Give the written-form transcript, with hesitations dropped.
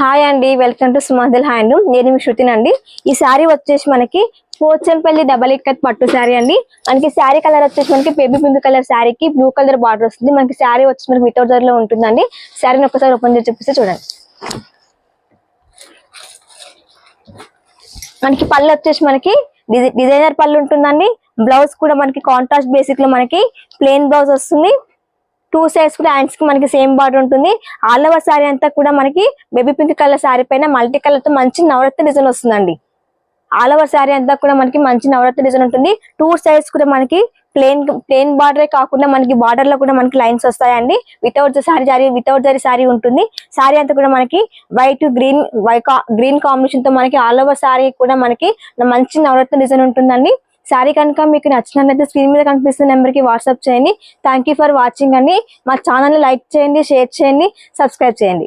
Hi అండి, welcome to సుమంగళ handloom. నేను మీ శృతినండి. ఈ శారీ వచ్చేసి మనకి పోచంపల్లి డబల్ ఇక్కత్ పట్టు శారీ అండి. మనకి శారీ కలర్ వచ్చేసి మనకి బేబీ పింక్ కలర్ శారీకి బ్లూ కలర్ బార్డర్ వస్తుంది. మనకి శారీ వచ్చి మనకి వితౌట్ జరీ లో ఉంటుందండి. శారీని ఒకసారి ఓపెన్ చేసి చూపిస్తే చూడండి. మనకి పళ్ళు వచ్చేసి మనకి డిజైనర్ పళ్ళు ఉంటుందండి. బ్లౌజ్ కూడా మనకి కాంట్రాస్ట్ బేసిక్ లో మనకి ప్లెయిన్ బ్లౌజ్ వస్తుంది. 2 సైడ్స్ కూడా హ్యాండ్స్ కి మనకి సేమ్ బార్డర్ ఉంటుంది. ఆల్ ఓవర్ శారీ అంతా కూడా మనకి బేబీ పింక్ కలర్ శారీ పైన మల్టీ కలర్ తో మంచి నవరత్న డిజైన్ వస్తుందండి. ఆల్ ఓవర్ శారీ అంతా కూడా మనకి మంచి నవరత్న డిజైన్ ఉంటుంది. 2 సైడ్స్ కూడా మనకి ప్లెయిన్ బార్డరే కాకుండా మనకి బార్డర్ లో కూడా మనకి లైన్స్ వస్తాయండి. వితౌట్ జరీ శారీ ఉంటుంది. శారీ అంతా కూడా మనకి వైట్ గ్రీన్ కాంబినేషన్ తో మనకి ఆల్ ఓవర్ శారీ కూడా మనకి మంచి నవరత్న డిజైన్ ఉంటుందండి. శారీ కనుక మీకు నచ్చినట్లయితే స్క్రీన్ మీద కనిపిస్తున్న నెంబర్ కి వాట్సాప్ చేయండి. థ్యాంక్ యూ ఫర్ వాచింగ్ అండి. మా ఛానల్ లైక్ చేయండి, షేర్ చేయండి, సబ్స్క్రైబ్ చేయండి.